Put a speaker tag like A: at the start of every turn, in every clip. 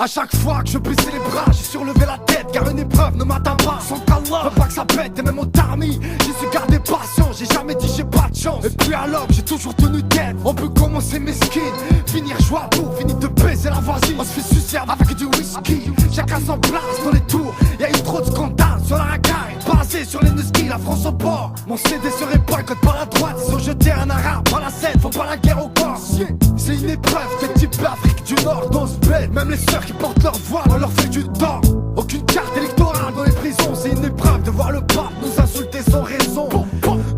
A: À chaque fois que je baissais les bras, j'ai surlevé la tête car une épreuve ne m'atteint pas. Sans qu'Allah veut pas que ça pète et même au tarmi, j'ai su garder patient, j'ai jamais dit j'ai pas de chance. Et puis alors j'ai toujours tenu tête. On peut commencer mesquine, finir joie pour finir de baiser la voisine. On se fait sucer avec du whisky, chacun s'en place dans les tours. Y'a eu trop de scandales sur la racaille, basé sur les nuskis, la France au port. Mon CD serait boycott par la droite, ils ont jeté un arabe par la scène, faut pas la guerre au corps. C'est une épreuve de type Afrique du Nord, dans ce bled. Même les sœurs qui portent leur voile, on leur fait du tort. Aucune carte électorale dans les prisons, c'est une épreuve de voir le pape nous insulter sans raison.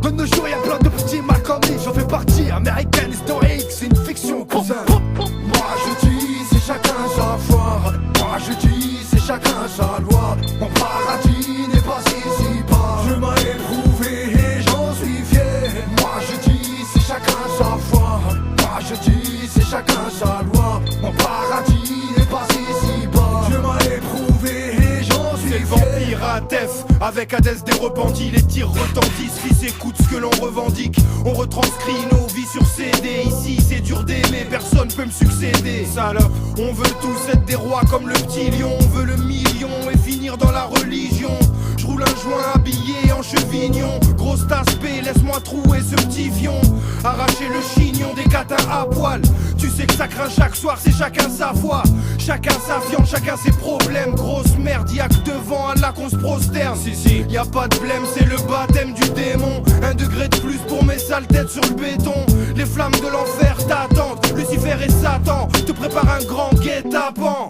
A: De nos jours, y'a plein de petits mal commis, j'en fais partie. Américaine, historique, c'est une fiction, cousin.
B: Moi je dis, c'est chacun sa foi. Moi je dis, c'est chacun sa loi. Mon paradis n'est pas ici-bas. Je m'ai éprouvé et j'en suis fier. Moi je dis, c'est chacun sa foi. Moi je dis, c'est chacun sa loi. Mon paradis n'est pas ici-bas. Je m'ai éprouvé et j'en suis fier.
C: C'est le vampire à Tef, avec Hadès des repentis. Les tirs retentissent, fils écoute ce que l'on revendique. On retranscrit nos vies sur CD. Ici c'est dur d'aimer, personne peut me succéder. Salope, on veut tous être des rois comme le petit lion. On veut le million et finir dans la religion. Je roule un joint habillé en chevignon. Grosse tasse P, laisse-moi trouer ce petit fion. Arracher le chignon des catins à poil. Tu sais que ça craint chaque soir, c'est chacun sa foi. Chacun sa viande, chacun ses problèmes. Grosse merde, y'a que devant Allah qu'on se prosterne. Si, y'a pas de blême, c'est le baptême du démon. 1 degré de plus pour mes sales têtes sur le béton. Les flammes de l'enfer t'attendent. Lucifer et Satan te préparent un grand guet-apens.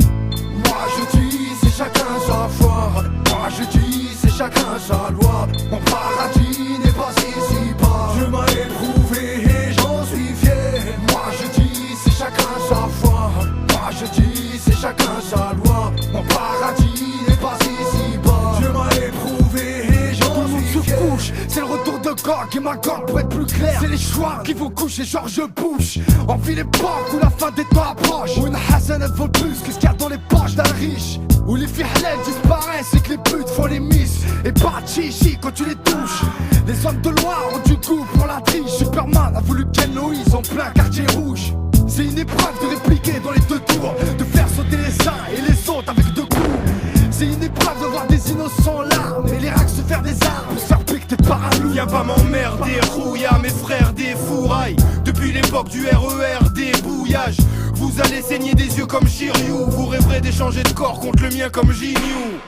B: Moi je dis, c'est chacun sa foi. Moi je dis, c'est chacun sa loi. Mon paradis n'est pas ici-bas. Je m'ai éprouvé et j'en suis fier. Moi je dis, c'est chacun sa foi. Moi je dis, c'est chacun sa loi. Mon paradis n'est pas ici-bas. Je m'ai éprouvé et j'en suis fier.
A: C'est le retour de Gog et Magog pour être plus clair. C'est les choix qui vont coucher George Bush. Envie l'époque où la fin des temps approche. Où une hasanette vaut plus que ce qu'il y a dans les poches d'un riche. Où les filles halal disparaissent et que les putes font les miss. Et pas de chichi quand tu les touches. Les hommes de loi ont du goût pour la triche. Superman a voulu Ken Loïs en plein quartier rouge. C'est une épreuve de répliquer dans les deux tours. De faire sauter les uns et les autres avec deux coups. C'est une épreuve de voir des innocents larmes et les racks se faire des armes. Se faire piquer tes paralous.
C: Viens pas m'emmerder, rouilla mes frères des fourrailles. Depuis l'époque du RER, des bouillages. Vous allez saigner des yeux comme Shiryu. Vous rêverez d'échanger de corps contre le mien comme Jinyu.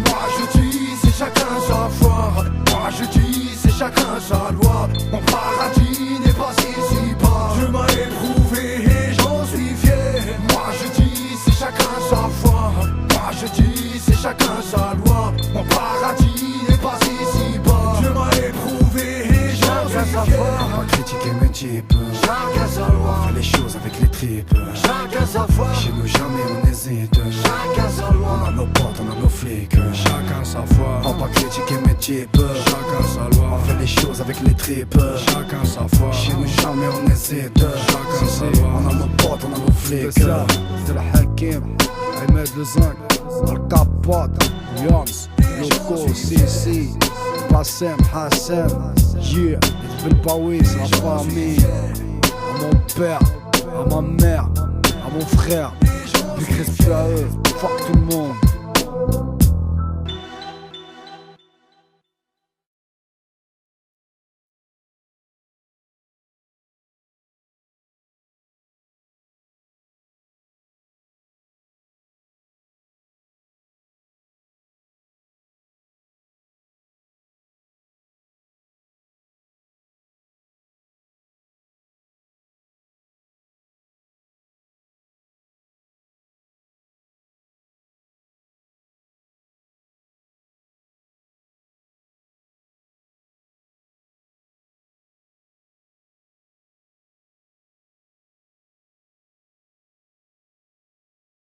B: Moi je dis, c'est chacun sa foi. Moi je dis, c'est chacun sa loi. Mon paradis n'est pas ici-bas. Je m'ai éprouvé et j'en suis fier. Moi je dis, c'est chacun sa foi. Moi je dis, c'est chacun sa loi. Mon paradis n'est pas ici-bas. Je m'ai éprouvé et j'en suis fier.
D: On va critiquer mes types.
B: Chacun sa loi.
D: On fait les choses avec les tripes.
B: Chacun sa foi.
D: Chez nous jamais on hésite.
B: Chacun sa loi.
D: On a nos potes, on a nos flics.
E: Chacun sa foi,
D: On va critiquer mes types.
E: chacun sa loi,
D: On fait les choses avec les tripes.
E: chacun sa foi,
D: Chez nous jamais on hésite.
E: chacun sa loi.
D: On a nos potes, on a nos flics.
E: C'est ça, c'est le Hakim, Ahmed le Zinc, le Capote, Yams, Loco, Sissi, Bassem, Hassem, yeah, Bilbaoui, c'est la famille. À mon père, à ma mère, à mon frère, big respect à eux, fuck tout le monde.